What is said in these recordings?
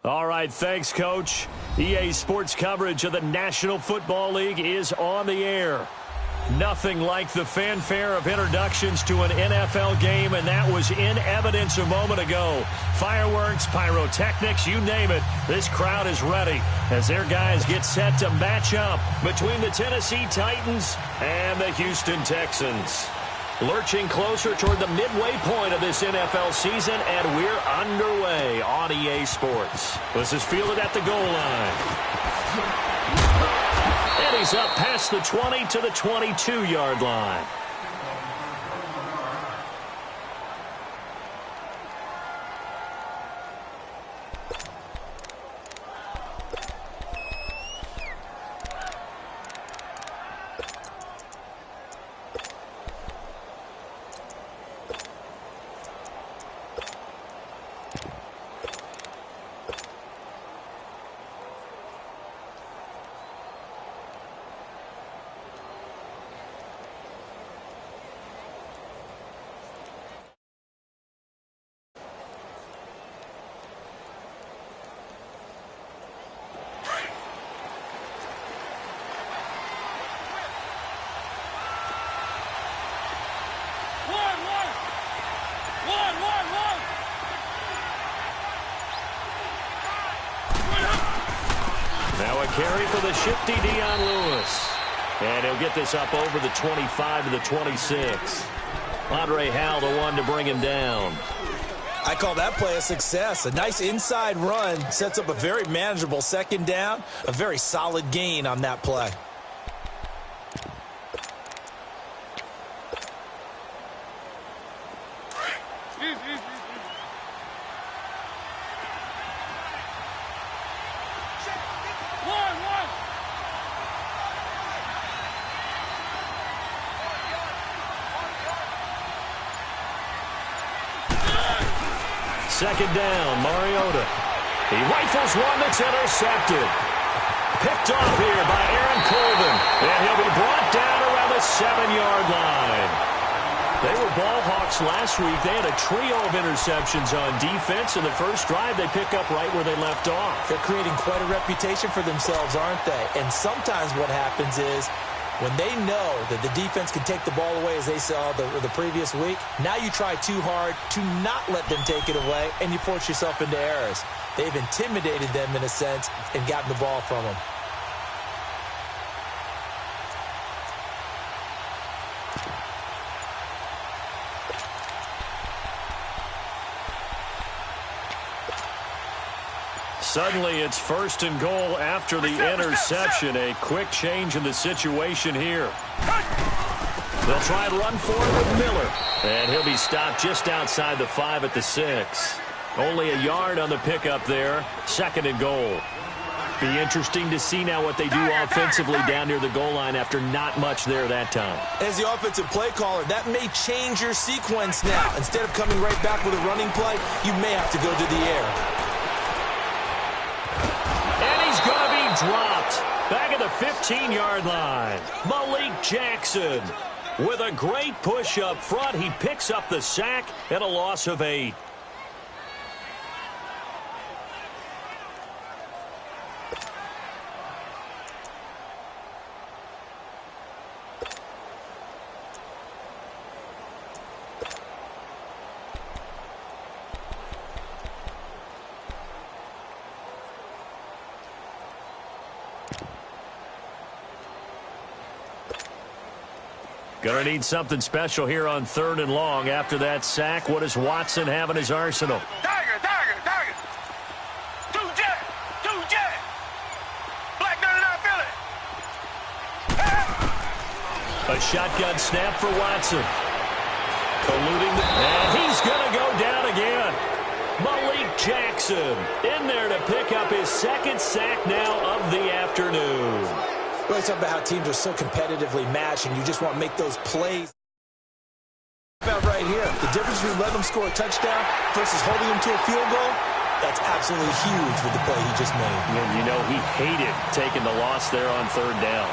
All right, thanks, Coach. EA Sports coverage of the National Football League is on the air. Nothing like the fanfare of introductions to an NFL game, and that was in evidence a moment ago. Fireworks, pyrotechnics, you name it. This crowd is ready as their guys get set to match up between the Tennessee Titans and the Houston Texans. Lurching closer toward the midway point of this NFL season, and we're underway on EA Sports. This is fielded at the goal line. And he's up past the 20 to the 22-yard line. Now a carry for the shifty Dion Lewis. And he'll get this up over the 25 to the 26. Andre Howell, the one to bring him down. I call that play a success. A nice inside run sets up a very manageable second down. A very solid gain on that play. Second down, Mariota. He rifles one that's intercepted. Picked off here by Aaron Colvin. And he'll be brought down around the 7-yard line. They were ball hawks last week. They had a trio of interceptions on defense. In the first drive, they pick up right where they left off. They're creating quite a reputation for themselves, aren't they? And sometimes what happens is, when they know that the defense can take the ball away, as they saw the previous week, now you try too hard to not let them take it away, and you force yourself into errors. They've intimidated them in a sense and gotten the ball from them. Suddenly, it's first and goal after the interception. A quick change in the situation here. They'll try and run forward with Miller. And he'll be stopped just outside the 5 at the 6. Only a yard on the pickup there. Second and goal. Be interesting to see now what they do offensively down near the goal line after not much there that time. As the offensive play caller, that may change your sequence now. Instead of coming right back with a running play, you may have to go to the air. Dropped back at the 15-yard line. Malik Jackson with a great push up front. He picks up the sack and a loss of 8. Going to need something special here on 3rd and long. After that sack, what does Watson have in his arsenal? Tiger. Two jet. Black 99 Philly. A shotgun snap for Watson. Eluding and he's going to go down again. Malik Jackson in there to pick up his second sack now of the afternoon. We always talk about how teams are so competitively matched, and you just want to make those plays. About right here, the difference between letting them score a touchdown versus holding them to a field goal, that's absolutely huge with the play he just made. And you know he hated taking the loss there on 3rd down.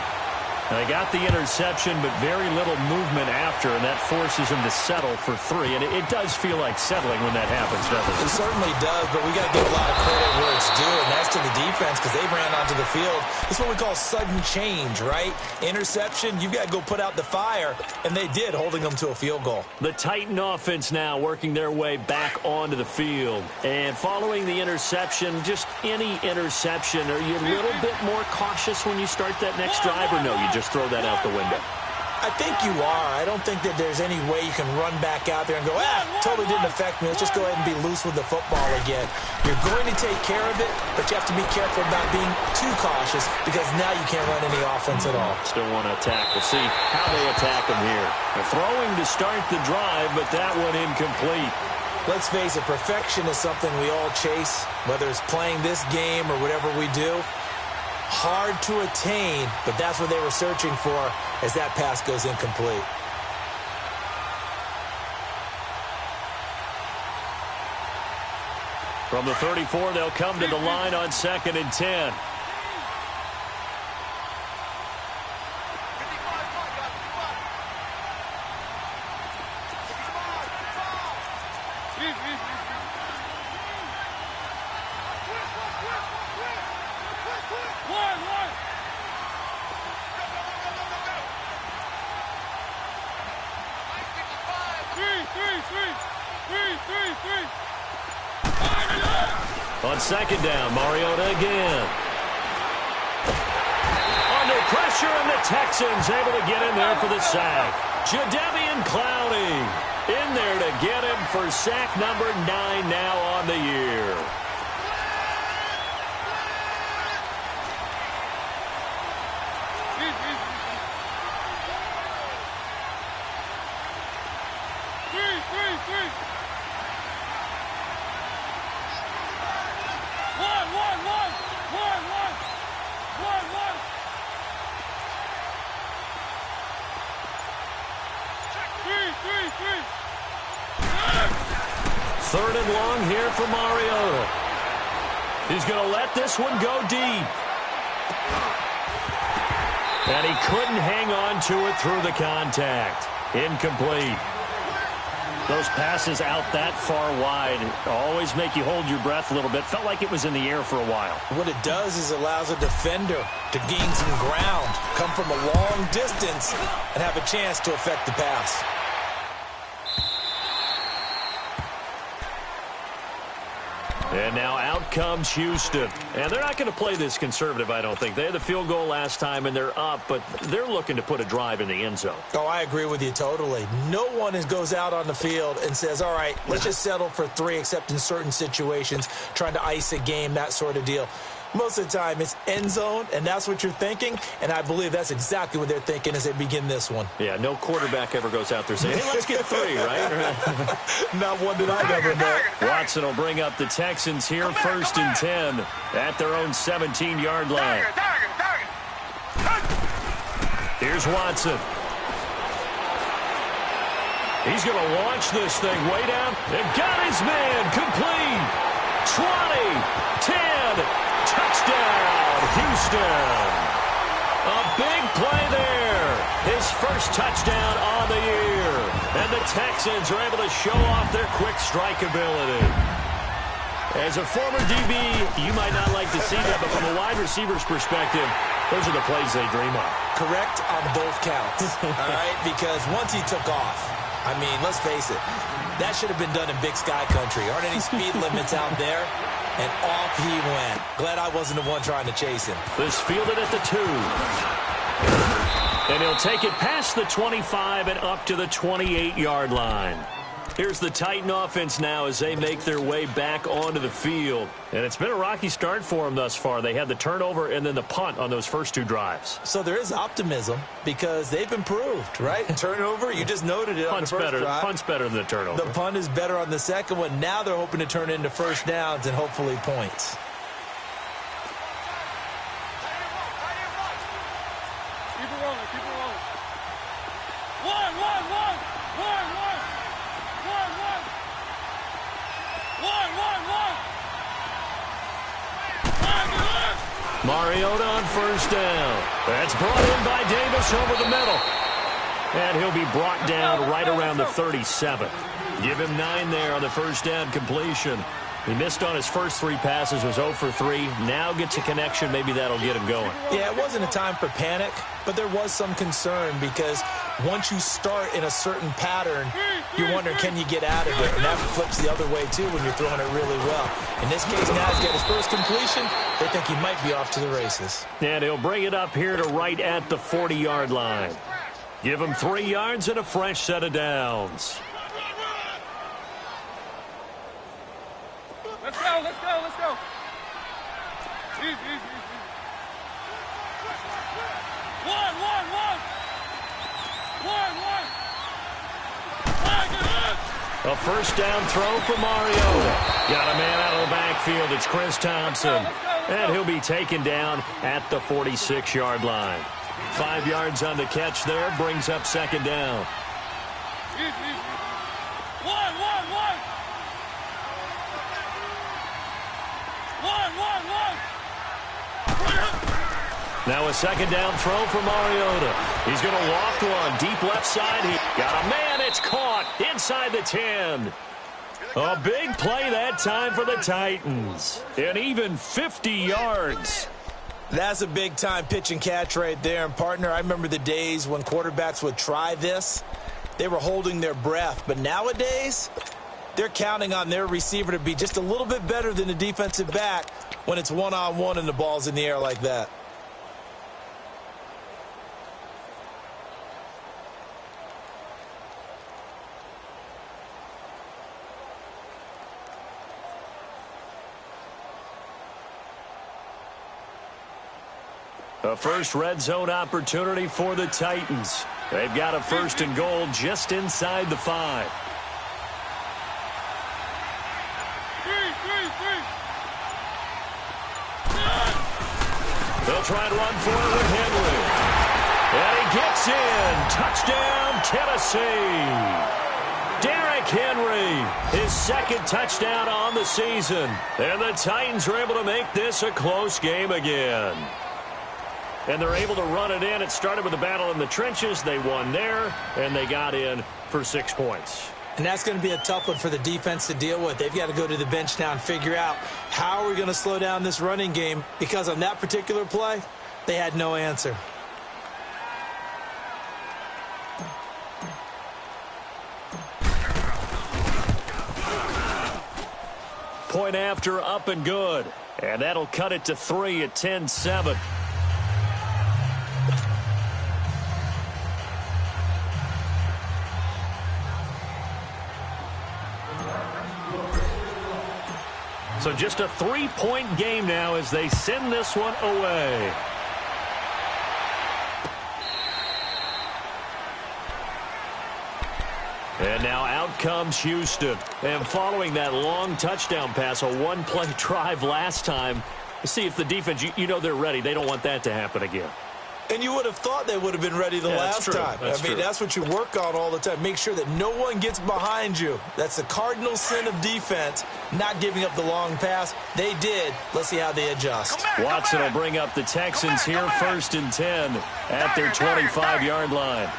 They got the interception, but very little movement after, and that forces him to settle for 3. And it does feel like settling when that happens, doesn't it? It certainly does, but we got to give a lot of credit where it's due, and that's to the defense because they ran onto the field. It's what we call sudden change, right? Interception, you've got to go put out the fire, and they did, holding them to a field goal. The Titan offense now working their way back onto the field. And following the interception, just any interception, are you a little bit more cautious when you start that next drive, or no, you just throw that out the window? I think you are. I don't think that there's any way you can run back out there and go, totally didn't affect me. Let's just go ahead and be loose with the football again. You're going to take care of it, but you have to be careful about being too cautious because now you can't run any offense at all. Still want to attack. We'll see how they attack them here. They're throwing to start the drive, but that one incomplete. Let's face it, perfection is something we all chase, whether it's playing this game or whatever we do. Hard to attain, but that's what they were searching for as that pass goes incomplete. From the 34, they'll come to the line on 2nd and 10. On 2nd down, Mariota again. Under pressure, and the Texans able to get in there for the sack. Jadeveon Clowney in there to get him for sack number 9 now on the year. Third and long here for Mariota. He's going to let this one go deep. And he couldn't hang on to it through the contact. Incomplete. Those passes out that far wide always make you hold your breath a little bit. Felt like it was in the air for a while. What it does is allows a defender to gain some ground, come from a long distance, and have a chance to affect the pass. And now out comes Houston. And they're not going to play this conservative, I don't think. They had the field goal last time, and they're up, but they're looking to put a drive in the end zone. Oh, I agree with you totally. No one goes out on the field and says, all right, let's just settle for 3, except in certain situations, trying to ice a game, that sort of deal. Most of the time, it's end zone, and that's what you're thinking, and I believe that's exactly what they're thinking as they begin this one. Yeah, no quarterback ever goes out there saying, hey, let's get 3, right? Not one that I've ever met. Watson will bring up the Texans here, 1st and 10 at their own 17-yard line. Here's Watson. He's going to launch this thing way down. And got his man complete. 20, 10, touchdown, Houston. A big play there. His first touchdown on the year. And the Texans are able to show off their quick strike ability. As a former DB, you might not like to see that, but from a wide receiver's perspective, those are the plays they dream of. Correct on both counts, all right? Because once he took off, I mean, let's face it, that should have been done in Big Sky Country. Aren't any speed limits out there? And off he went. Glad I wasn't the one trying to chase him. This fielded at the 2. And he'll take it past the 25 and up to the 28-yard line. Here's the Titan offense now as they make their way back onto the field. And it's been a rocky start for them thus far. They had the turnover and then the punt on those first 2 drives. So there is optimism because they've improved, right? Turnover, you just noted it on the first drive. Punt's better than the turnover. The punt is better on the second one. Now they're hoping to turn it into first downs and hopefully points. Keep it rolling, keep it rolling. One. Mariota on first down. That's brought in by Davis over the middle. And he'll be brought down right around the 37. Give him 9 there on the first down completion. He missed on his first 3 passes, was 0 for 3. Now gets a connection. Maybe that'll get him going. Yeah, it wasn't a time for panic, but there was some concern because once you start in a certain pattern, you're wondering, can you get out of it? And that flips the other way, too, when you're throwing it really well. In this case, now he's got his first completion. They think he might be off to the races. And he'll bring it up here to right at the 40-yard line. Give him 3 yards and a fresh set of downs. Let's go, let's go, let's go. Easy, easy, easy. One. A first down throw for Mariota. Got a man out of the backfield. It's Chris Thompson. And he'll be taken down at the 46-yard line. 5 yards on the catch there. Brings up second down. Easy, easy. One. Now a second down throw for Mariota. He's going to loft one. Deep left side. He got a man. It's caught inside the 10. A big play that time for the Titans. And even 50 yards. That's a big-time pitch and catch right there. And, partner, I remember the days when quarterbacks would try this. They were holding their breath. But nowadays, they're counting on their receiver to be just a little bit better than the defensive back when it's one-on-one and the ball's in the air like that. A first red zone opportunity for the Titans. They've got a first and goal just inside the 5. They'll try and run for it with Henry. And he gets in. Touchdown, Tennessee. Derrick Henry, his second touchdown on the season. And the Titans are able to make this a close game again. And they're able to run it in. It started with a battle in the trenches. They won there, and they got in for 6 points. And that's going to be a tough one for the defense to deal with. They've got to go to the bench now and figure out how are we going to slow down this running game, because on that particular play, they had no answer. Point after, up and good. And that'll cut it to 3 at 10-7. So just a 3-point game now as they send this one away. And now out comes Houston. And following that long touchdown pass, a one-play drive last time, see if the defense, you know they're ready. They don't want that to happen again. And you would have thought they would have been ready the last time. That's what you work on all the time. Make sure that no one gets behind you. That's the cardinal sin of defense, not giving up the long pass. They did. Let's see how they adjust. Watson will bring up the Texans here, first and 10 at their 25-yard line.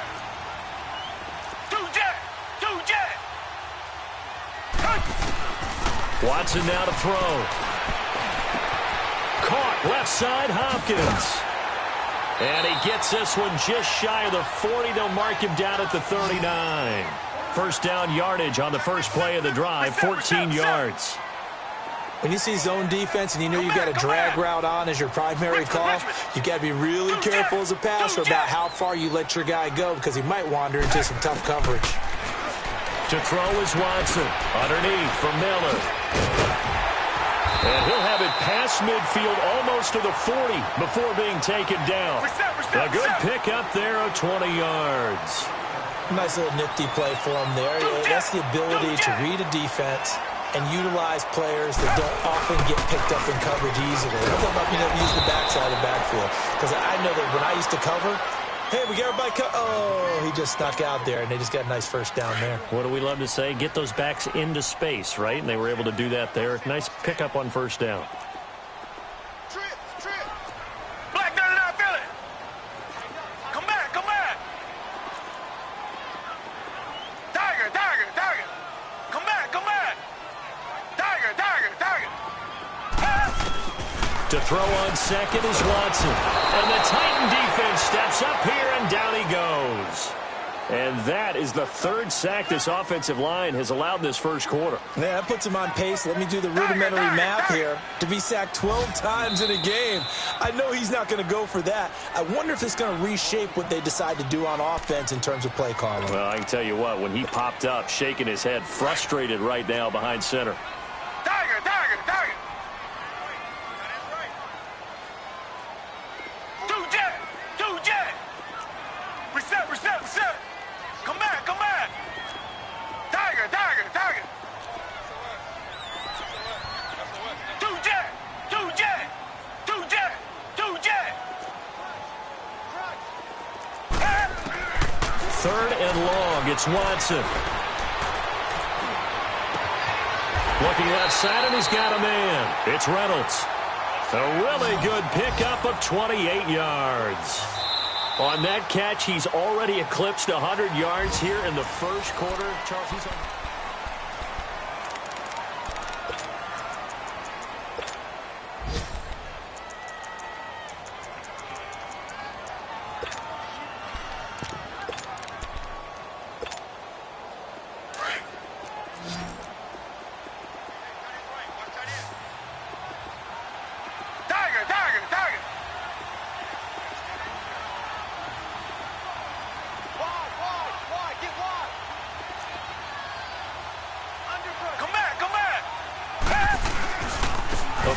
Watson now to throw. Caught left side, Hopkins. And he gets this one just shy of the 40. They'll mark him down at the 39. First down yardage on the first play of the drive, 14 yards. When you see zone defense and you know you've got a drag route on as your primary call, you've got to be really careful as a passer about how far you let your guy go, because he might wander into some tough coverage. To throw is Watson. Underneath for Miller. And he'll have it past midfield almost to the 40 before being taken down. A good pickup there of 20 yards. Nice little nifty play for him there. That's the ability to read a defense and utilize players that don't often get picked up in coverage easily. I'm talking about being able to use the backside of the backfield. Because I know that when I used to cover, hey, we got everybody oh, he just snuck out there, and they just got a nice first down there. What do we love to say? Get those backs into space, right? And they were able to do that there. Nice pickup on first down. To throw on second is Watson. And the Titan defense steps up here, and down he goes. And that is the third sack this offensive line has allowed in this first quarter. Yeah, that puts him on pace. Let me do the rudimentary math here. To be sacked 12 times in a game. I know he's not going to go for that. I wonder if it's going to reshape what they decide to do on offense in terms of play calling. Well, I can tell you what, when he popped up, shaking his head, frustrated right now behind center. Tiger, Tiger, Tiger. Two jet. Reset, reset, reset. Come back, come back. Tiger, Tiger, Tiger. Two jet. Third and long, it's Watson. Looking left side, and he's got a man. It's Reynolds. A really good pickup of 28 yards. On that catch, he's already eclipsed 100 yards here in the first quarter. Charles, he's on.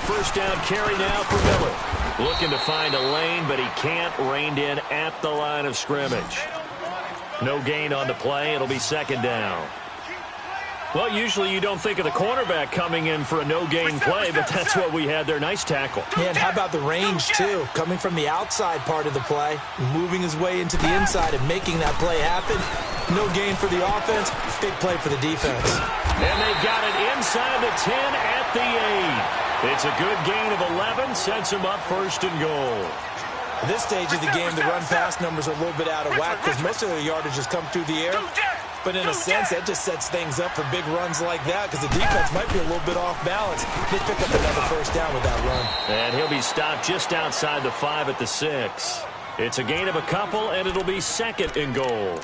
First down carry now for Miller. Looking to find a lane, but he can't. Reined in at the line of scrimmage. No gain on the play. It'll be second down. Well, usually you don't think of the cornerback coming in for a no-gain play, but that's what we had there. Nice tackle. Yeah, and how about the range, too? Coming from the outside part of the play, moving his way into the inside and making that play happen. No gain for the offense, big play for the defense. And they got it inside the 10 at the 8. It's a good gain of 11, sets him up first and goal. At this stage of the game, the run-pass numbers are a little bit out of whack because most of the yardage has come through the air. But in a sense, that just sets things up for big runs like that because the defense might be a little bit off balance. They pick up another first down with that run. And he'll be stopped just outside the 5 at the 6. It's a gain of a couple, and it'll be second and goal.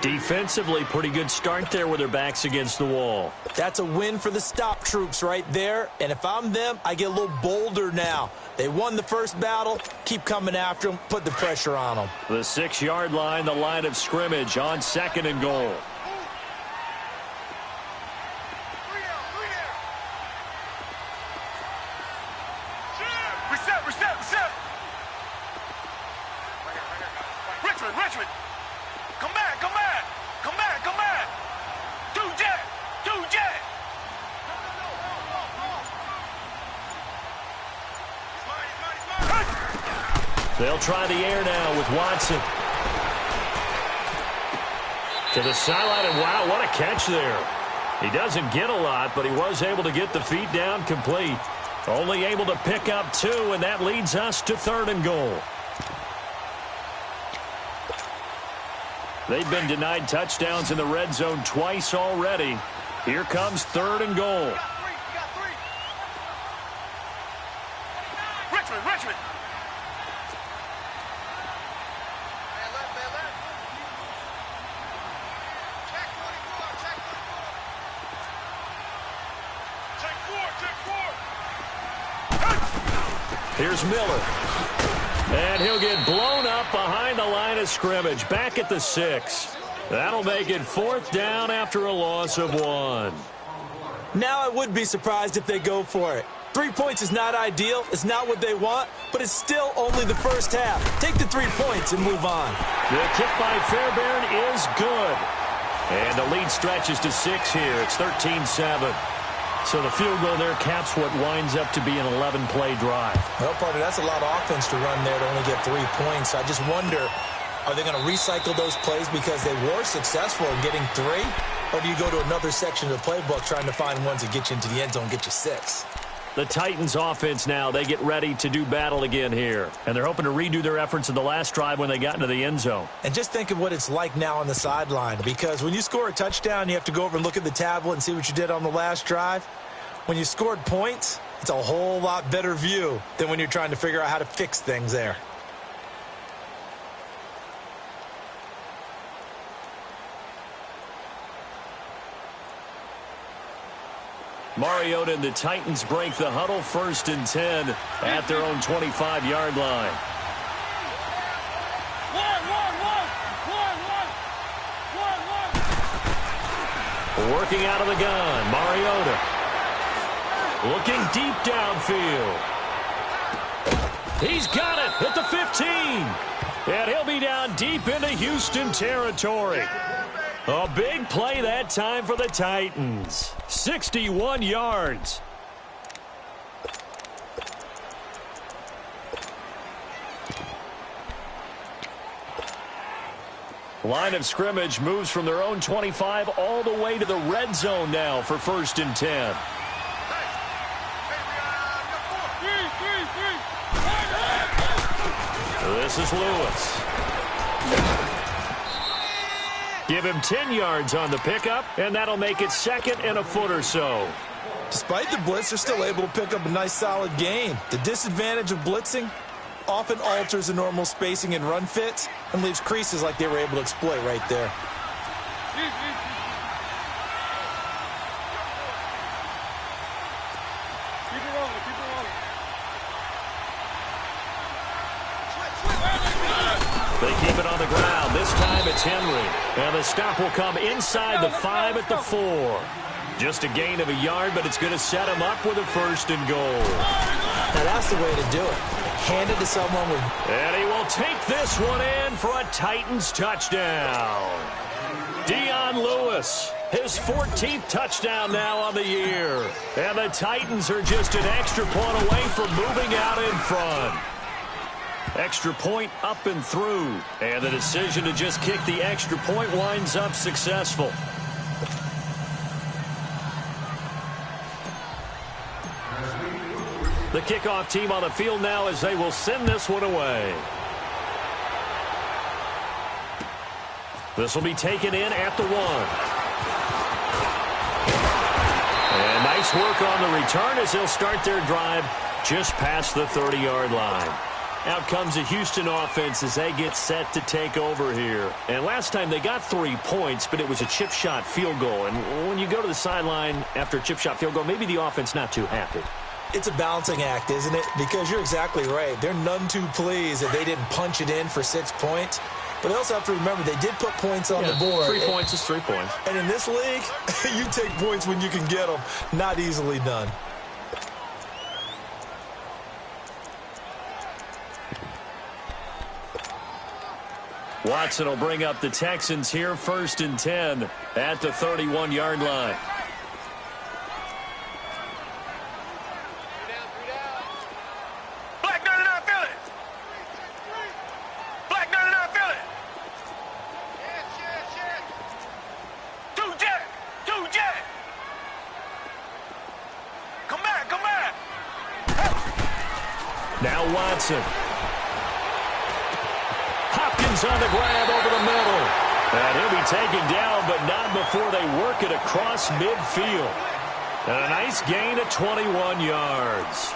Defensively, pretty good start there with their backs against the wall. That's a win for the stop troops right there. And if I'm them, I get a little bolder now. They won the first battle. Keep coming after them. Put the pressure on them. The 6-yard line, the line of scrimmage on second and goal. Reset, reset, reset. Richmond. Come back. Two jet. They'll try the air now with Watson. To the sideline, and wow, what a catch there. He doesn't get a lot, but he was able to get the feet down complete. Only able to pick up 2, and that leads us to third and goal. They've been denied touchdowns in the red zone twice already. Here comes third and goal. Richmond. Here's Miller. And he'll get blown up behind the line of scrimmage. Back at the 6. That'll make it fourth down after a loss of 1. Now I would be surprised if they go for it. 3 points is not ideal. It's not what they want, but it's still only the first half. Take the 3 points and move on. The kick by Fairbairn is good. And the lead stretches to 6 here. It's 13-7. So the field goal there caps what winds up to be an 11-play drive. Well, partner, that's a lot of offense to run there to only get 3 points. I just wonder, are they going to recycle those plays because they were successful in getting 3? Or do you go to another section of the playbook trying to find ones that get you into the end zone and get you 6? The Titans offense now, they get ready to do battle again here. And they're hoping to redo their efforts in the last drive when they got into the end zone. And just think of what it's like now on the sideline. Because when you score a touchdown, you have to go over and look at the tablet and see what you did on the last drive. When you scored points, it's a whole lot better view than when you're trying to figure out how to fix things there. Mariota and the Titans break the huddle, 1st and 10 at their own 25-yard line. Working out of the gun, Mariota. Looking deep downfield. He's got it at the 15. And he'll be down deep into Houston territory. A big play that time for the Titans. 61 yards. Line of scrimmage moves from their own 25 all the way to the red zone now for 1st and 10. This is Lewis. Give him 10 yards on the pickup, and that'll make it 2nd and a foot or so. Despite the blitz, they're still able to pick up a nice solid gain. The disadvantage of blitzing often alters the normal spacing and run fits and leaves creases like they were able to exploit right there. They keep it on the ground. This time it's Henry. And the stop will come inside the 5 at the 4. Just a gain of a yard, but it's going to set him up with a 1st and goal. Now that's the way to do it. Hand it to someone with... And he will take this one in for a Titans touchdown. Dion Lewis, his 14th touchdown now on the year. And the Titans are just an extra point away from moving out in front. Extra point up and through. And the decision to just kick the extra point winds up successful. The kickoff team on the field now as they will send this one away. This will be taken in at the 1. And nice work on the return as they'll start their drive just past the 30-yard line. Out comes the Houston offense as they get set to take over here. And last time they got 3 points, but it was a chip shot field goal. And when you go to the sideline after a chip shot field goal, maybe the offense not too happy. It's a balancing act, isn't it? Because you're exactly right. They're none too pleased that they didn't punch it in for 6 points. But they also have to remember they did put points on the board. 3 points is 3 points. And in this league, you take points when you can get them. Not easily done. Watson will bring up the Texans here, 1st and 10 at the 31-yard line. Now Watson. Hopkins on the grab over the middle. And he'll be taken down, but not before they work it across midfield. And a nice gain of 21 yards.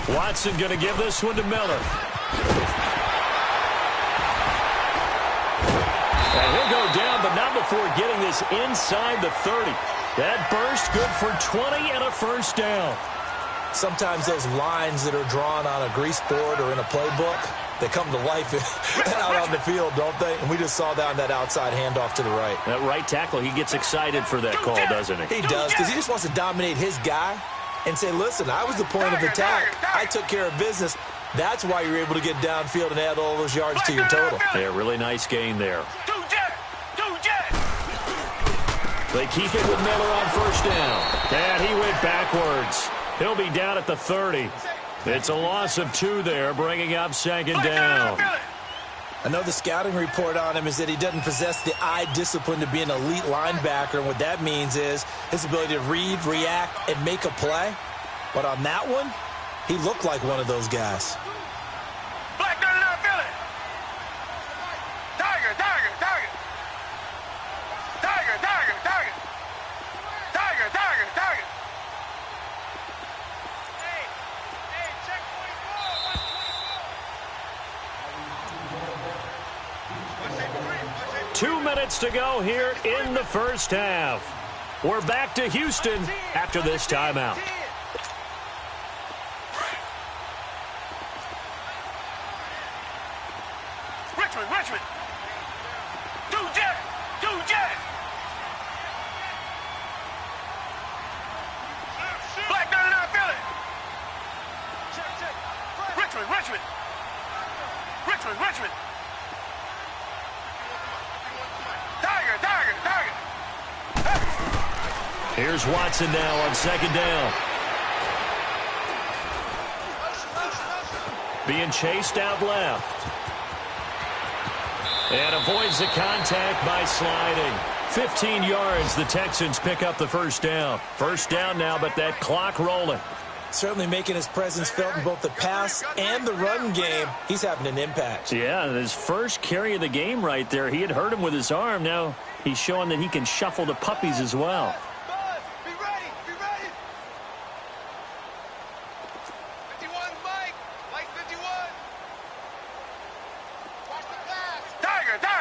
Watson going to give this one to Miller. And he'll go down, but not before getting this inside the 30. That burst good for 20 and a 1st down. Sometimes those lines that are drawn on a grease board or in a playbook, they come to life out on the field, don't they? And we just saw that on that outside handoff to the right. That right tackle, he gets excited for that call, doesn't he? He does, because he just wants to dominate his guy and say, listen, I was the point of attack. I took care of business. That's why you're able to get downfield and add all those yards to your total. Yeah, really nice gain there. They keep it with Miller on 1st down. And he went backwards. He'll be down at the 30. It's a loss of 2 there, bringing up 2nd down. I know the scouting report on him is that he doesn't possess the eye discipline to be an elite linebacker. And what that means is his ability to read, react, and make a play. But on that one, he looked like one of those guys. Black 39 Philly. Tiger, tiger, tiger. Tiger, tiger, tiger. Tiger, tiger, tiger. Hey, check 24. 2 minutes to go here in the first half. We're back to Houston after this timeout. Richmond. Two jet. Black 39 Philly. Richmond. Tiger. Here's Watson now on second down. Being chased out left. And avoids the contact by sliding. 15 yards, the Texans pick up the first down. First down now, but that clock rolling. Certainly making his presence felt in both the pass and the run game. He's having an impact. Yeah, his first carry of the game right there. He had hurt him with his arm. Now he's showing that he can shuffle the puppies as well. Be ready. 51, Mike 51. Watch the pass. Tiger. Play.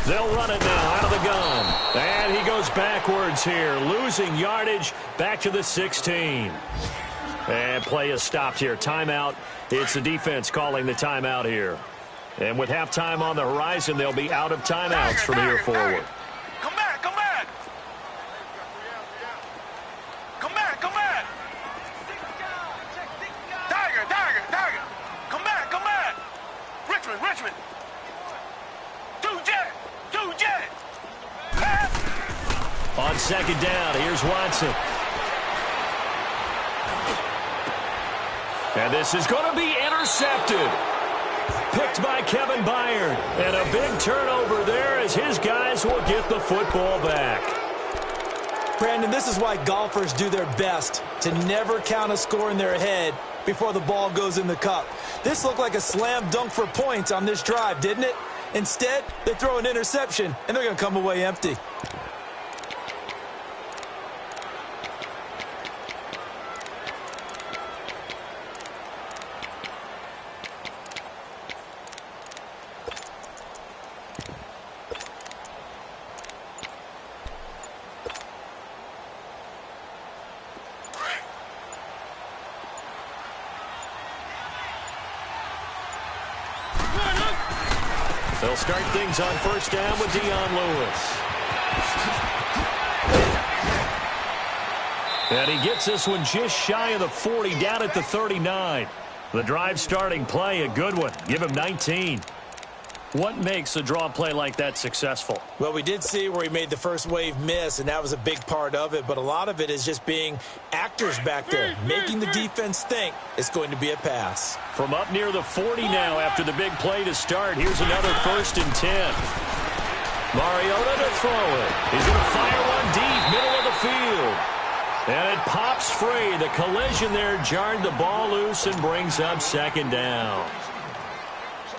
They'll run it now out of the gun. And he goes backwards here, losing yardage back to the 16. And play is stopped here. Timeout. It's the defense calling the timeout here. And with halftime on the horizon, they'll be out of timeouts from here forward. Come back. Tiger. Come back. Richmond. Two jet. On second down, here's Watson. And this is going to be intercepted. Picked by Kevin Byard. And a big turnover there as his guys will get the football back. Brandon, this is why golfers do their best to never count a score in their head before the ball goes in the cup. This looked like a slam dunk for points on this drive, didn't it? Instead, they throw an interception, and they're going to come away empty. They'll start things on first down with Dion Lewis. And he gets this one just shy of the 40, down at the 39. The drive starting play, a good one. Give him 19. What makes a draw play like that successful? Well, we did see where he made the first wave miss, and that was a big part of it. But a lot of it is just being actors back there, making the defense think it's going to be a pass. From up near the 40 now after the big play to start. Here's another 1st and 10. Mariota to throw it. He's going to fire one deep, middle of the field. And it pops free. The collision there jarred the ball loose and brings up second down.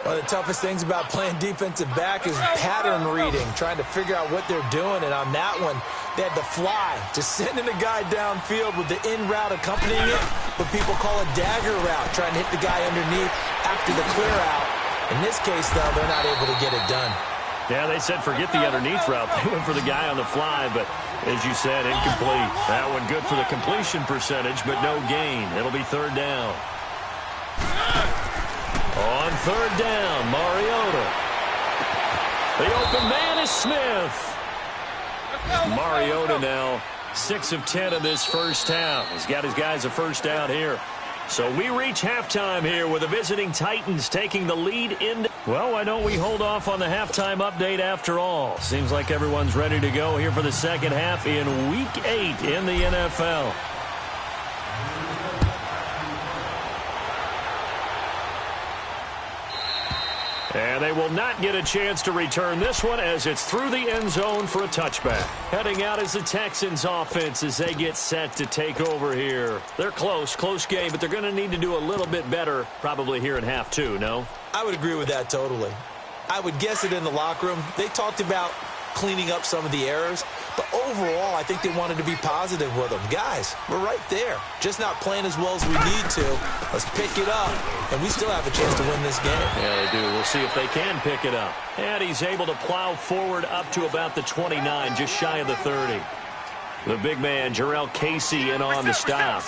One of the toughest things about playing defensive back is pattern reading, trying to figure out what they're doing. And on that one, they had the fly, just sending a guy downfield with the in route accompanying it, what people call a dagger route, trying to hit the guy underneath after the clear out. In this case, though, they're not able to get it done. Yeah, they said forget the underneath route. They went for the guy on the fly, but as you said, incomplete. That one good for the completion percentage, but no gain. It'll be third down. On third down, Mariota. The open man is Smith. Mariota now 6 of 10 in this first half. He's got his guys a first down here. So we reach halftime here with the visiting Titans taking the lead in. Well, why don't we hold off on the halftime update after all? Seems like everyone's ready to go here for the second half in Week 8 in the NFL. And they will not get a chance to return this one as it's through the end zone for a touchback. Heading out is the Texans offense as they get set to take over here. They're close game, but they're going to need to do a little bit better probably here in half two, no? I would agree with that totally. I would guess it in the locker room. They talked about cleaning up some of the errors, but overall I think they wanted to be positive with them. Guys, we're right there. Just not playing as well as we need to. Let's pick it up, and we still have a chance to win this game. Yeah, they do. We'll see if they can pick it up. And he's able to plow forward up to about the 29, just shy of the 30. The big man, Jarrell Casey, in on the stop.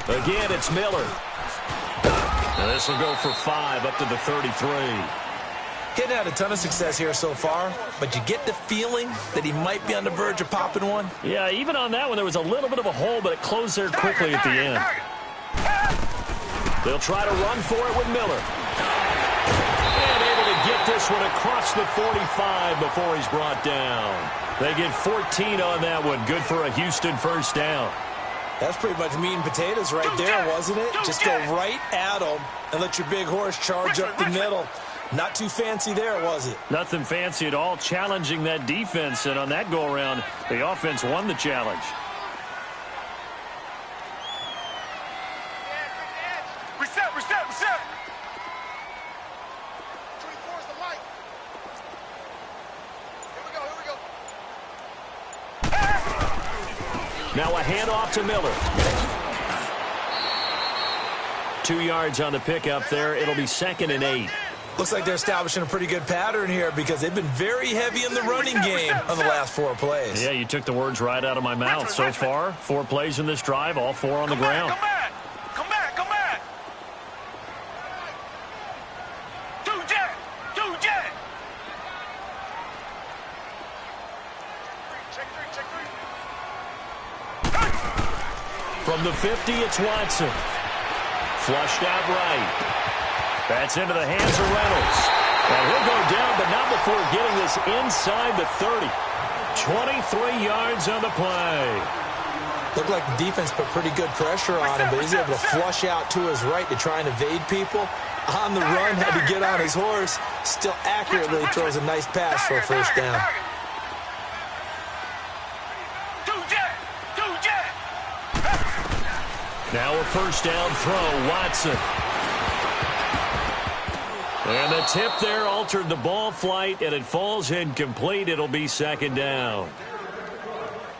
Again, it's Miller. And this will go for 5 up to the 33. Getting had a ton of success here so far, but you get the feeling that he might be on the verge of popping one. Yeah, even on that one, there was a little bit of a hole, but it closed there quickly at the end. They'll try to run for it with Miller. And able to get this one across the 45 before he's brought down. They get 14 on that one. Good for a Houston first down. That's pretty much meat and potatoes right there, wasn't it? Just go right at them and let your big horse charge up the middle. Not too fancy there, was it? Nothing fancy at all, challenging that defense. And on that go-around, the offense won the challenge. Reset. Now a handoff to Miller. 2 yards on the pickup there. It'll be 2nd and 8. Looks like they're establishing a pretty good pattern here because they've been very heavy in the running game on the last 4 plays. Yeah, you took the words right out of my mouth. So far, 4 plays in this drive, all 4 on the ground. Come back. Two jet. Check three. From the 50, it's Watson. Flushed out right. That's into the hands of Reynolds. And he'll go down, but not before getting this inside the 30. 23 yards on the play. Looked like the defense put pretty good pressure on him, but he's able to flush out to his right to try and evade people. On the run, had to get on his horse. Still accurately throws a nice pass for a first down. Now a first down throw, Watson. And the tip there altered the ball flight, and it falls incomplete. It'll be 2nd down.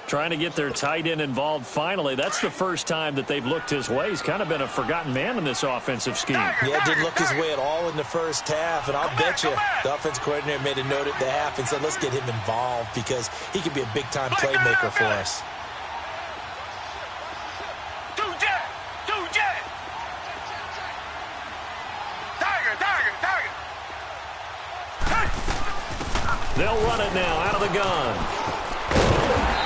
Trying to get their tight end involved finally. That's the first time that they've looked his way. He's kind of been a forgotten man in this offensive scheme. Yeah, didn't look his way at all in the first half, and I'll bet you the offensive coordinator made a note at the half and said, let's get him involved because he could be a big-time playmaker for us. They'll run it now out of the gun.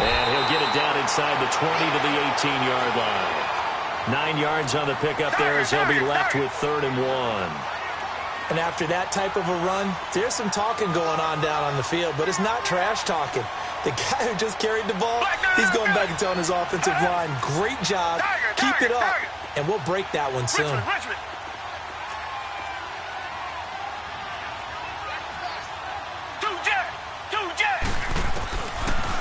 And he'll get it down inside the 20 to the 18-yard line. 9 yards on the pickup there as they'll be left with 3rd and 1. And after that type of a run, there's some talking going on down on the field, but it's not trash talking. The guy who just carried the ball, he's going back and telling his offensive line, great job, keep it up, and we'll break that one soon.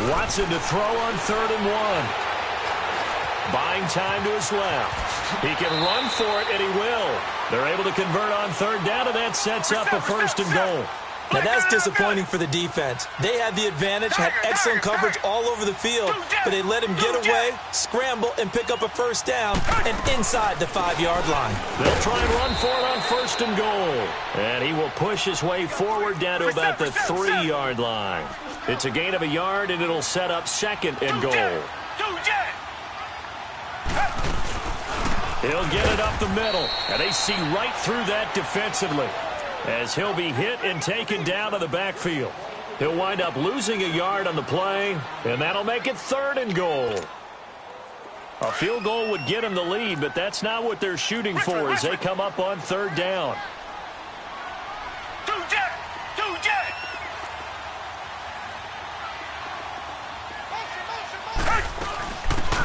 Watson to throw on 3rd and 1. Buying time to his left. He can run for it, and he will. They're able to convert on 3rd down, and that sets up a 1st and goal. Now that's disappointing for the defense. They had the advantage, had excellent coverage all over the field, but they let him get away, scramble, and pick up a first down, and inside the 5-yard line. They'll try and run for it on 1st and goal. And he will push his way forward down to about the 3-yard line. It's a gain of a yard, and it'll set up 2nd and goal. He'll get it up the middle, and they see right through that defensively as he'll be hit and taken down to the backfield. He'll wind up losing a yard on the play, and that'll make it 3rd and goal. A field goal would get them the lead, but that's not what they're shooting for as they come up on third down. Two jet!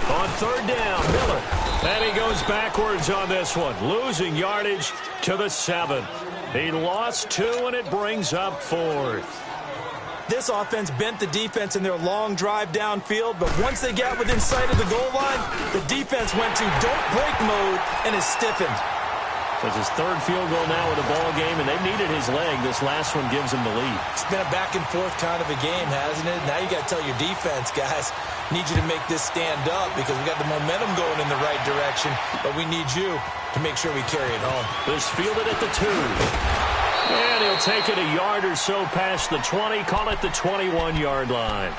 On third down, Miller. And he goes backwards on this one, losing yardage to the 7. He lost 2, and it brings up 4th. This offense bent the defense in their long drive downfield, but once they got within sight of the goal line, the defense went to don't break mode and is stiffened. So it's his 3rd field goal now in the ball game, and they've needed his leg. This last one gives him the lead. It's been a back-and-forth kind of a game, hasn't it? Now you got to tell your defense, guys, need you to make this stand up because we got the momentum going in the right direction, but we need you to make sure we carry it home. This fielded at the 2. And he'll take it a yard or so past the 20, call it the 21-yard line.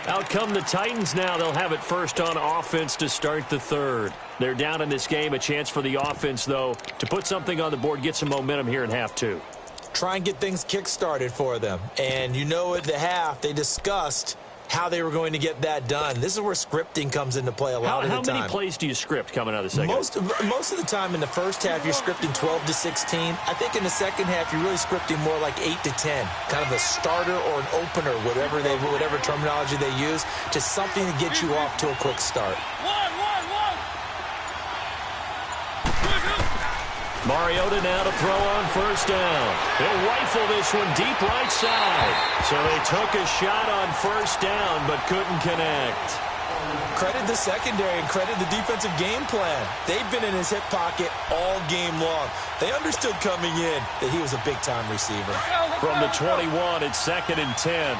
Out come the Titans now. They'll have it first on offense to start the 3rd. They're down in this game. A chance for the offense, though, to put something on the board, get some momentum here in half 2. Try and get things kick-started for them. And you know at the half, they discussed how they were going to get that done. This is where scripting comes into play a lot of the time. How many plays do you script coming out of the second? Most of the time in the first half, you're scripting 12 to 16. I think in the second half, you're really scripting more like 8 to 10. Kind of a starter or an opener, whatever terminology they use, just something to get you off to a quick start. Mariota now to throw on first down. He'll rifle this one deep right side. So they took a shot on first down but couldn't connect. Credit the secondary and credit the defensive game plan. They've been in his hip pocket all game long. They understood coming in that he was a big-time receiver. From the 21, it's 2nd and 10.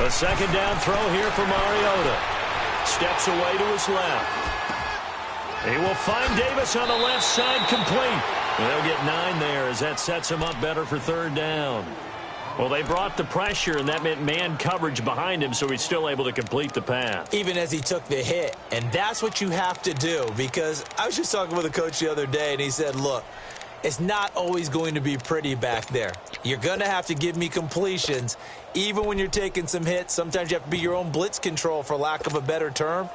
A second down throw here for Mariota. Steps away to his left. He will find Davis on the left side, complete. They'll get 9 there as that sets him up better for 3rd down. Well, they brought the pressure, and that meant man coverage behind him, so he's still able to complete the pass. Even as he took the hit, and that's what you have to do, because I was just talking with a coach the other day, and he said, look, it's not always going to be pretty back there. You're going to have to give me completions, even when you're taking some hits. Sometimes you have to be your own blitz control, for lack of a better term.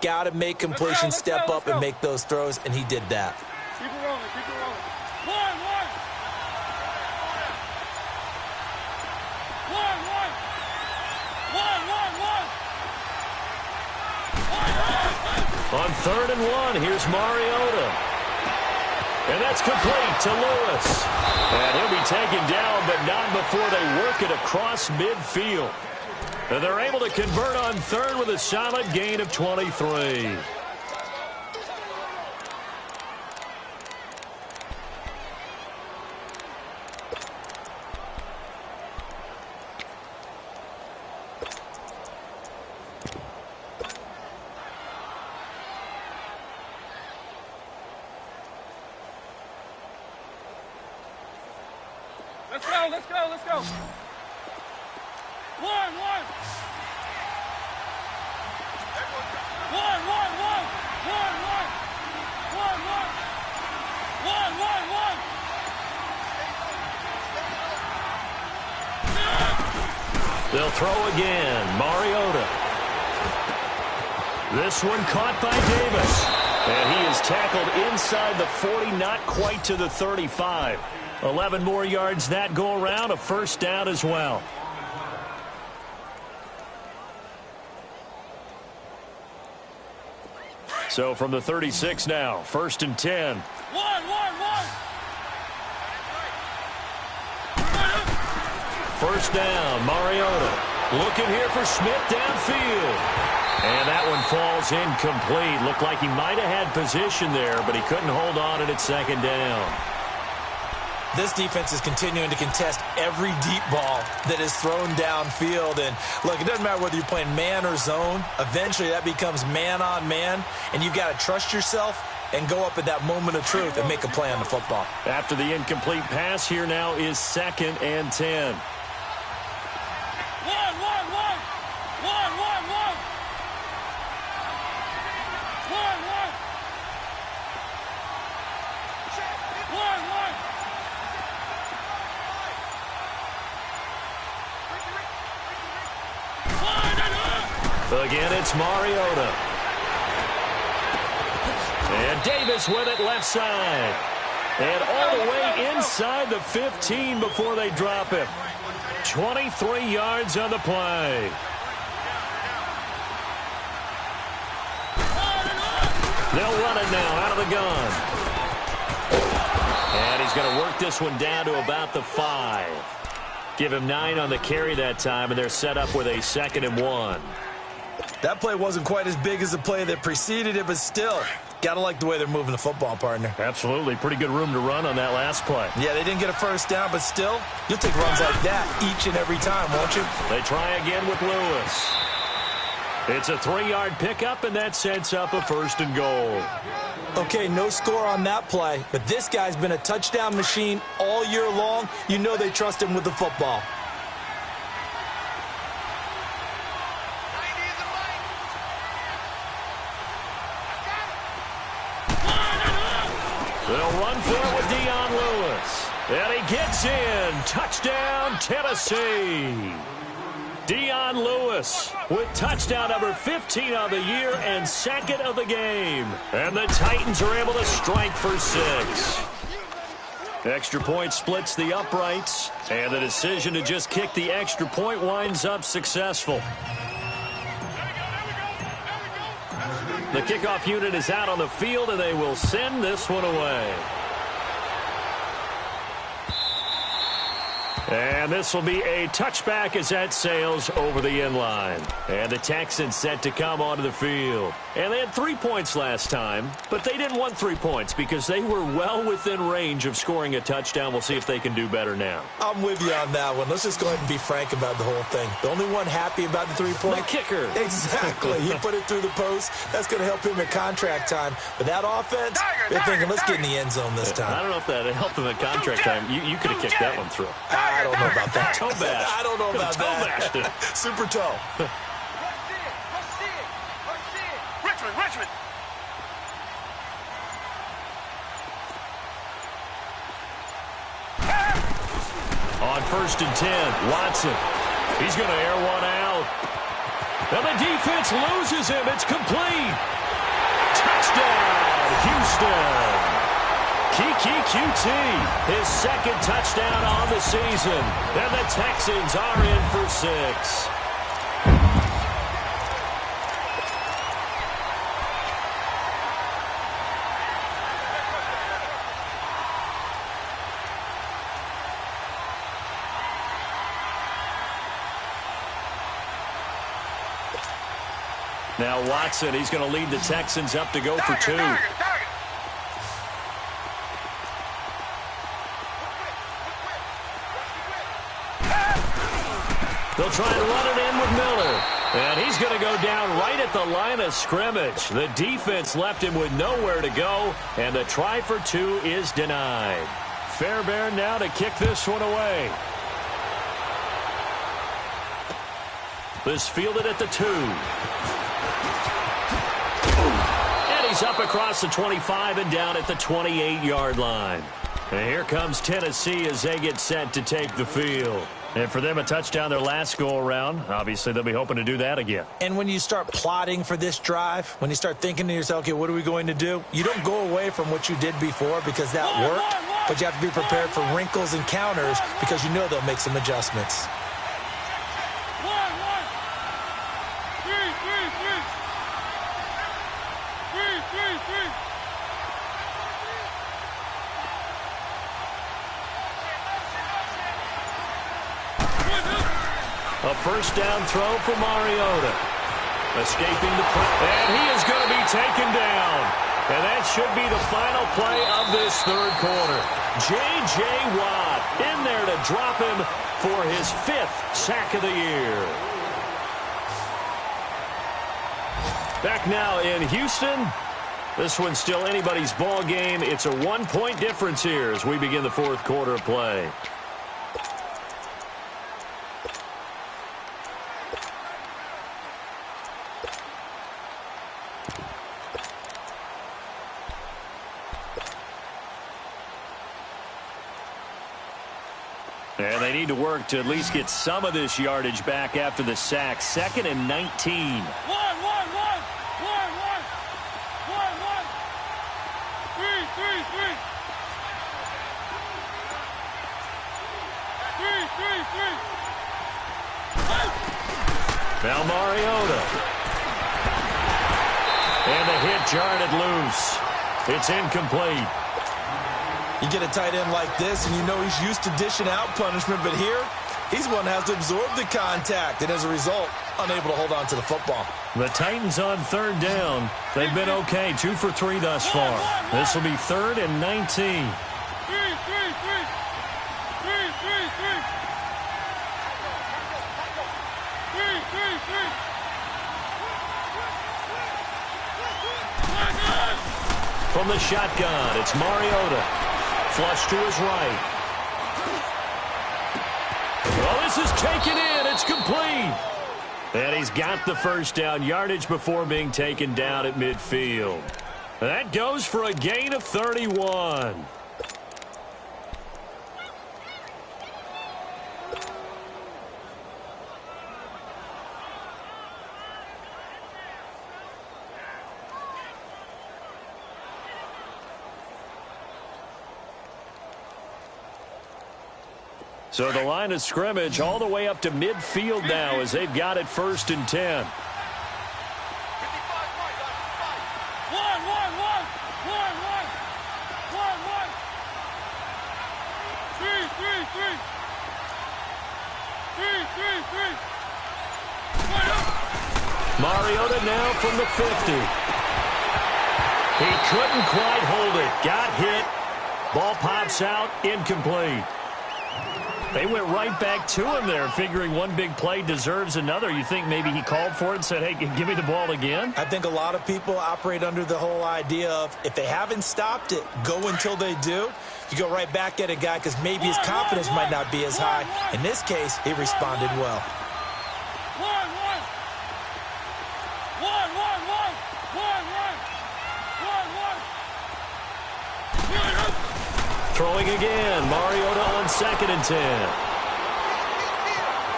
Got to make completions, step up and make those throws, and he did that. Keep it rolling, keep it rolling. On 3rd and 1, here's Mariota. And that's complete to Lewis. And he'll be taken down, but not before they work it across midfield. And they're able to convert on 3rd with a solid gain of 23. Let's go. 1. They'll throw again. Mariota. This one caught by Davis. And he is tackled inside the 40, not quite to the 35. 11 more yards that go around, a first down as well. So from the 36 now, 1st and 10. First down, Mariota. Looking here for Smith downfield. And that one falls incomplete. Looked like he might have had position there, but he couldn't hold on at its 2nd down. This defense is continuing to contest every deep ball that is thrown downfield. And, look, it doesn't matter whether you're playing man or zone. Eventually, that becomes man-on-man, and you've got to trust yourself and go up at that moment of truth and make a play on the football. After the incomplete pass, here now is 2nd and 10. Again, it's Mariota. And Davis with it left side. And all the way inside the 15 before they drop him. 23 yards on the play. They'll run it now out of the gun. And he's going to work this one down to about the 5. Give him 9 on the carry that time, and they're set up with a 2nd and 1. That play wasn't quite as big as the play that preceded it, but still, got to like the way they're moving the football, partner. Absolutely. Pretty good room to run on that last play. Yeah, they didn't get a first down, but still, you'll take runs like that each and every time, won't you? They try again with Lewis. It's a 3-yard pickup, and that sets up a 1st and goal. Okay, no score on that play, but this guy's been a touchdown machine all year long. You know they trust him with the football. They'll run for it with Dion Lewis. And he gets in. Touchdown, Tennessee. Dion Lewis with touchdown number 15 of the year and 2nd of the game. And the Titans are able to strike for 6. Extra point splits the uprights. And the decision to just kick the extra point winds up successful. The kickoff unit is out on the field, and they will send this one away. And this will be a touchback as that sails over the end line. And the Texans set to come onto the field. And they had 3 points last time, but they didn't want 3 points because they were well within range of scoring a touchdown. We'll see if they can do better now. I'm with you on that one. Let's just go ahead and be frank about the whole thing. The only one happy about the 3-point? The kicker. Exactly. He put it through the post. That's going to help him at contract time. But that offense, they're thinking, let's get in the end zone this time. I don't know if that helped him at contract time. You could have kicked that one through. I don't know about that. Toe bash. I don't know about that. Super toe. Richmond. On 1st and 10, Watson. He's going to air one out. And the defense loses him. It's complete. Touchdown, Houston. Kiki QT, his 2nd touchdown on the season. And the Texans are in for 6. Now Watson, he's going to lead the Texans up to go for 2. They'll try and run it in with Miller. And he's going to go down right at the line of scrimmage. The defense left him with nowhere to go, and the try for 2 is denied. Fairbairn now to kick this one away. This fielded at the 2. And he's up across the 25 and down at the 28-yard line. And here comes Tennessee as they get set to take the field. And for them, a touchdown their last go-around. Obviously, they'll be hoping to do that again. And when you start plotting for this drive, when you start thinking to yourself, okay, what are we going to do? You don't go away from what you did before because that worked, but you have to be prepared for wrinkles and counters because you know they'll make some adjustments. A first down throw for Mariota. Escaping the play. And he is going to be taken down. And that should be the final play of this 3rd quarter. J.J. Watt in there to drop him for his 5th sack of the year. Back now in Houston. This one's still anybody's ball game. It's a 1-point difference here as we begin the 4th quarter of play. they need to work to at least get some of this yardage back after the sack. 2nd and 19. One. 3. Now Mariota. And the hit jarred it loose. It's incomplete. You get a tight end like this, and you know he's used to dishing out punishment, but here, he's one that has to absorb the contact, and as a result, unable to hold on to the football. The Titans on 3rd down. They've been okay, 2 for 3 thus far. This will be 3rd and 19. 3. From the shotgun, it's Mariota. Flush to his right. Well, this is taken in. It's complete. And he's got the first down yardage before being taken down at midfield. That goes for a gain of 31. So the line of scrimmage all the way up to midfield now as they've got it 1st and 10. 1. 3. Mariota now from the 50. He couldn't quite hold it. Got hit. Ball pops out. Incomplete. They went right back to him there, figuring one big play deserves another. You think maybe he called for it and said, hey, give me the ball again? I think a lot of people operate under the whole idea of if they haven't stopped it, go until they do. You go right back at a guy because maybe his confidence might not be as high. In this case, he responded well. 1. Throwing again. Mariota on 2nd and 10.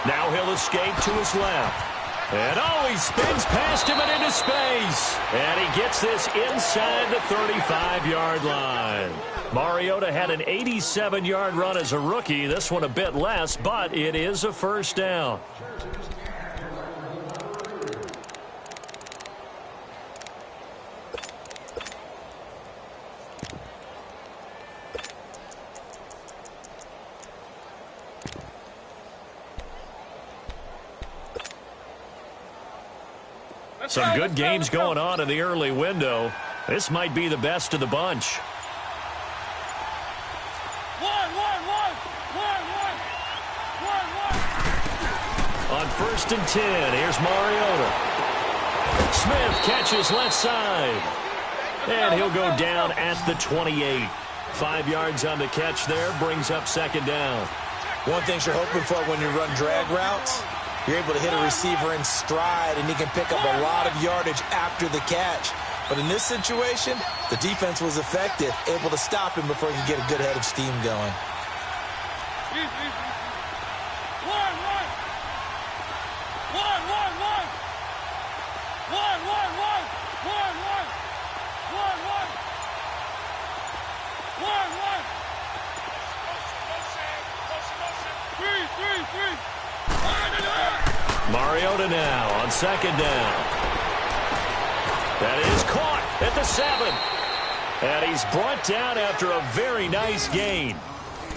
Now he'll escape to his left. And he spins past him and into space. And he gets this inside the 35-yard line. Mariota had an 87-yard run as a rookie. This one a bit less, but it is a first down. Some good games going on in the early window. This might be the best of the bunch. 1. On 1st and 10, here's Mariota. Smith catches left side. And he'll go down at the 28. 5 yards on the catch there, brings up 2nd down. One thing you're hoping for when you run drag routes, you're able to hit a receiver in stride, and he can pick up a lot of yardage after the catch. But in this situation, the defense was effective, able to stop him before he could get a good head of steam going. 1. 3. Mariota now on 2nd down. That is caught at the 7. And he's brought down after a very nice gain.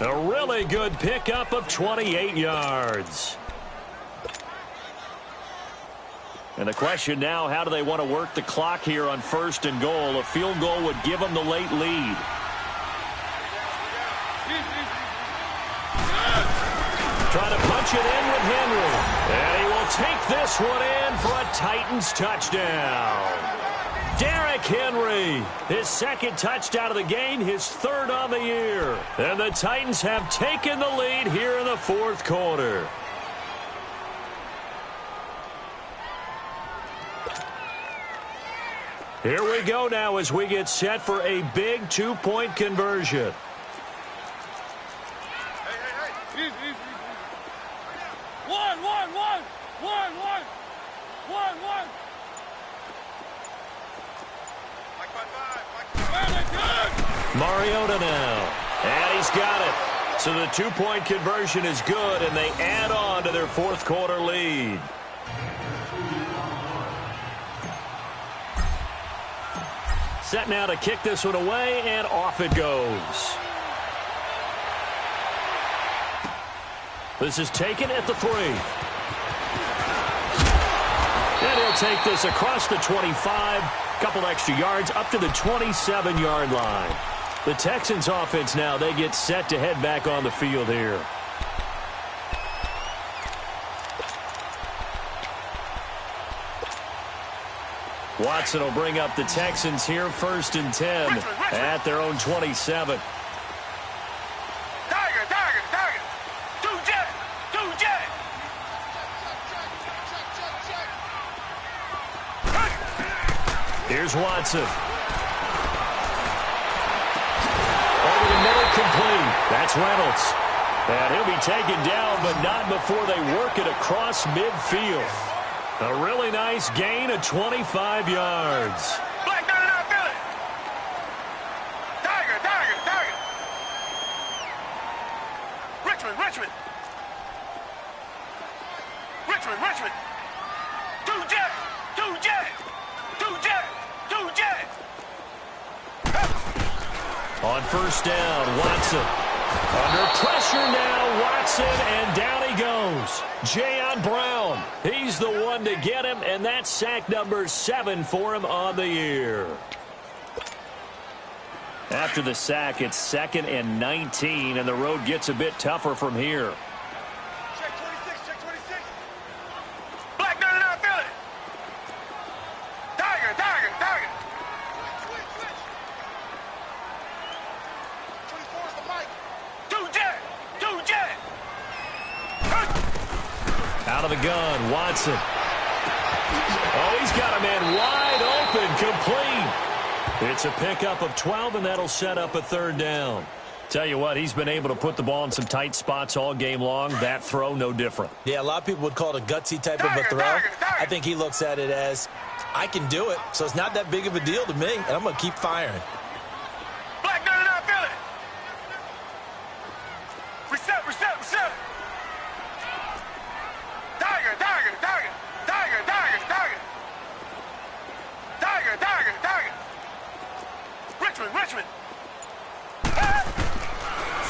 A really good pickup of 28 yards. And the question now, how do they want to work the clock here on 1st and goal? A field goal would give them the late lead. Trying to punch it in with Henry. And he will take this one in for a Titans touchdown. Derrick Henry, his 2nd touchdown of the game, his 3rd on the year. And the Titans have taken the lead here in the 4th quarter. Here we go now as we get set for a big 2-point conversion. Mariota now. And he's got it. So the two-point conversion is good, and they add on to their fourth quarter lead. Set now to kick this one away, and off it goes. This is taken at the 3. And he'll take this across the 25. Couple extra yards up to the 27-yard line. The Texans offense now, they get set to head back on the field here. Watson will bring up the Texans here, 1st and 10 at their own 27. Here's Watson. Over the middle, complete. That's Reynolds. And he'll be taken down, but not before they work it across midfield. A really nice gain of 25 yards. Black 99 Philly. Tiger. Richmond. Two jet. On 1st down, Watson. Under pressure now, Watson, and down he goes. Jayon Brown, he's the one to get him, and that's sack number 7 for him on the year. After the sack, it's 2nd and 19, and the road gets a bit tougher from here. Check 26. Black 99 Philly. Tiger. Out of the gun, Watson. Oh, he's got a man wide open, complete. It's a pickup of 12, and that'll set up a 3rd down. Tell you what, he's been able to put the ball in some tight spots all game long. That throw, no different. Yeah, a lot of people would call it a gutsy type of a throw. I think he looks at it as, I can do it, so it's not that big of a deal to me, and I'm going to keep firing. Black 99 Philly. Reset. Tiger. Richmond.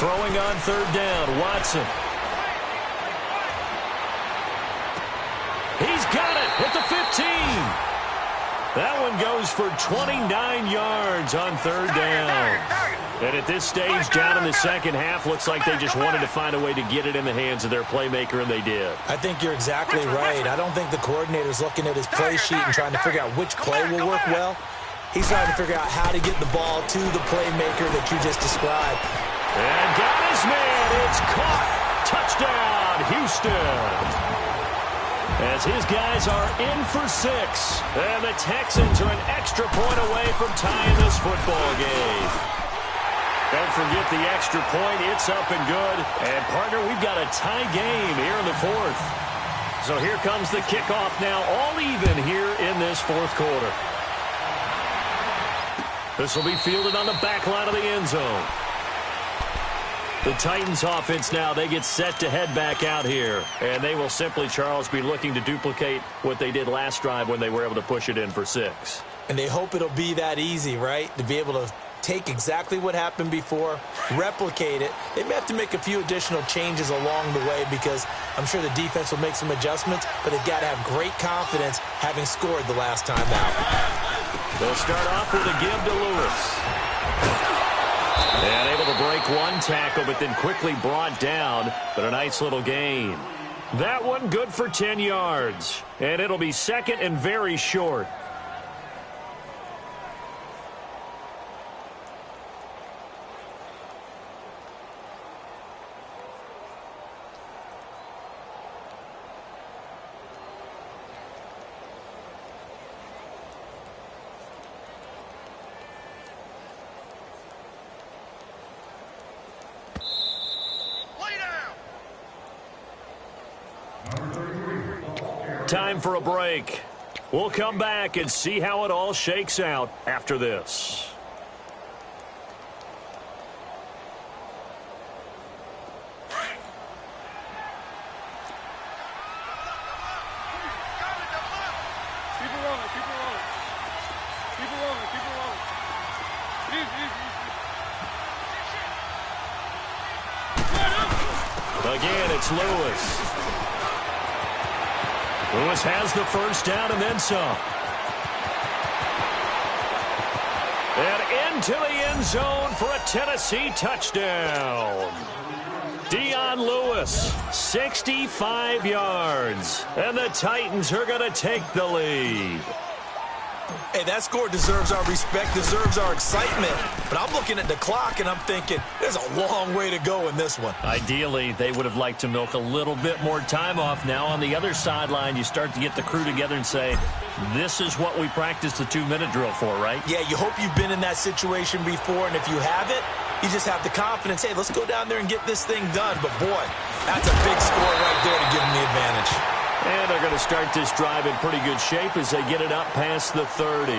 Throwing on 3rd down, Watson. He's got it at the 15. That one goes for 29 yards on 3rd down. And at this stage, down in the second half, looks like they just wanted to find a way to get it in the hands of their playmaker, and they did. I think you're exactly right. I don't think the coordinator's looking at his play sheet and trying to figure out which play will work well. He's trying to figure out how to get the ball to the playmaker that you just described. And got his man. It's caught. Touchdown, Houston. As his guys are in for 6. And the Texans are an extra point away from tying this football game. Don't forget the extra point. It's up and good. And, partner, we've got a tie game here in the 4th. So here comes the kickoff now, all even here in this 4th quarter. This will be fielded on the back line of the end zone. The Titans offense now, they get set to head back out here. And they will simply, Charles, be looking to duplicate what they did last drive when they were able to push it in for 6. And they hope it'll be that easy, right? To be able to take exactly what happened before, replicate it. They may have to make a few additional changes along the way because I'm sure the defense will make some adjustments, but they've got to have great confidence having scored the last time out. They'll start off with a give to Lewis. And able to break one tackle, but then quickly brought down, but a nice little gain. That one good for 10 yards, and it'll be 2nd and very short. Time for a break. We'll come back and see how it all shakes out after this. Again, it's Lewis. Lewis has the first down and then some. And into the end zone for a Tennessee touchdown. Dion Lewis, 65 yards. And the Titans are going to take the lead. Hey, that score deserves our respect, deserves our excitement. But I'm looking at the clock, and I'm thinking there's a long way to go in this one. Ideally, they would have liked to milk a little bit more time off. Now, on the other sideline, you start to get the crew together and say, this is what we practiced the 2-minute drill for, right? Yeah, you hope you've been in that situation before, and if you haven't, you just have the confidence, hey, let's go down there and get this thing done. But, boy, that's a big score right there to give them the advantage. And they're going to start this drive in pretty good shape as they get it up past the 30.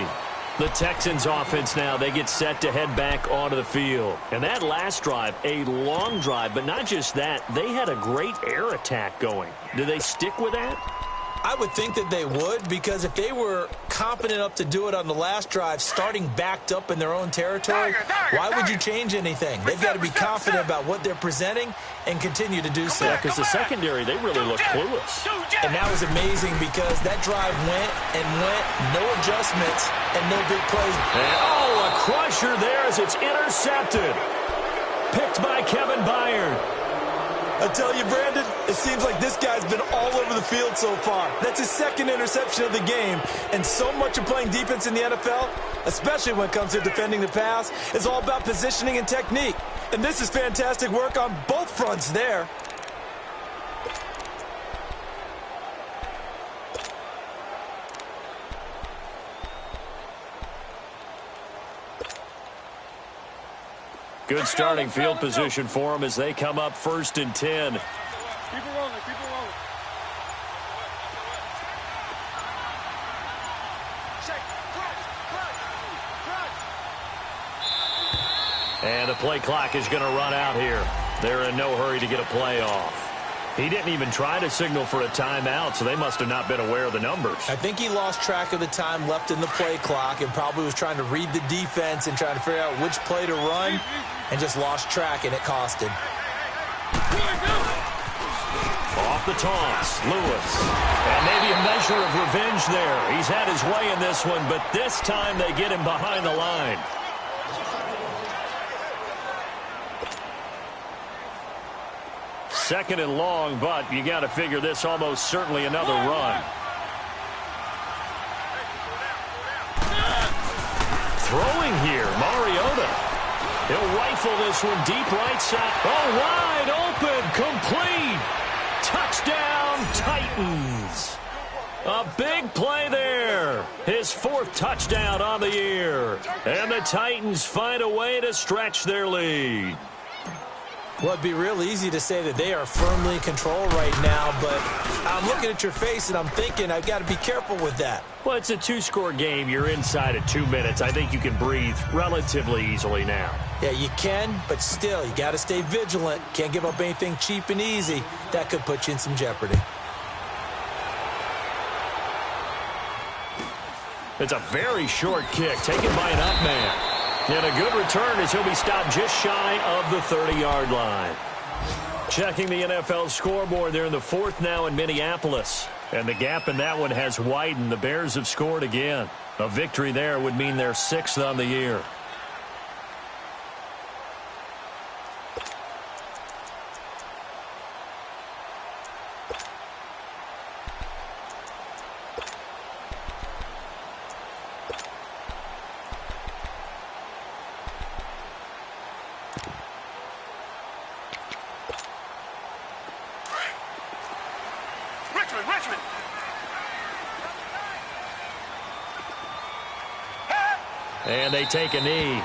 The Texans offense now, they get set to head back onto the field. And that last drive, a long drive, but not just that, they had a great air attack going. Do they stick with that? I would think that they would, because if they were confident enough to do it on the last drive, starting backed up in their own territory, why would you change anything? They've got to be confident about what they're presenting and continue to do so. Yeah, because the secondary, they really look clueless. And that was amazing because that drive went and went, no adjustments and no big plays. And, oh, a crusher there as it's intercepted. Picked by Kevin Byard. I tell you, Brandon, it seems like this guy's been all over the field so far. That's his second interception of the game. And so much of playing defense in the NFL, especially when it comes to defending the pass, is all about positioning and technique. And this is fantastic work on both fronts there. Good starting field position for them as they come up 1st and 10. Keep it rolling, keep it rolling. And the play clock is going to run out here. They're in no hurry to get a play off. He didn't even try to signal for a timeout, so they must have not been aware of the numbers. I think he lost track of the time left in the play clock and probably was trying to read the defense and trying to figure out which play to run and just lost track, and it cost him. Off the toss, Lewis. And maybe a measure of revenge there. He's had his way in this one, but this time they get him behind the line. Second and long, but you got to figure this almost certainly another run. Throwing here, Mariota. He'll rifle this one deep right side. Oh, wide open, complete. Touchdown, Titans. A big play there. His 4th touchdown on the year. And the Titans find a way to stretch their lead. Well, it'd be real easy to say that they are firmly in control right now, but I'm looking at your face and I'm thinking I've got to be careful with that. Well, it's a 2-score game. You're inside at 2 minutes. I think you can breathe relatively easily now. Yeah, you can, but still, you got to stay vigilant. Can't give up anything cheap and easy. That could put you in some jeopardy. It's a very short kick taken by an up man. And a good return as he'll be stopped just shy of the 30-yard line. Checking the NFL scoreboard, they're in the 4th now in Minneapolis. And the gap in that one has widened. The Bears have scored again. A victory there would mean they're 6th on the year. Richmond. And they take a knee.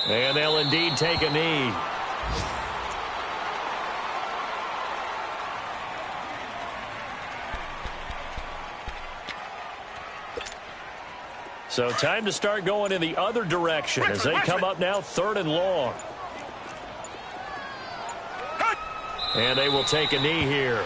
And they'll indeed take a knee. So time to start going in the other direction as they come up now 3rd and long. And they will take a knee here.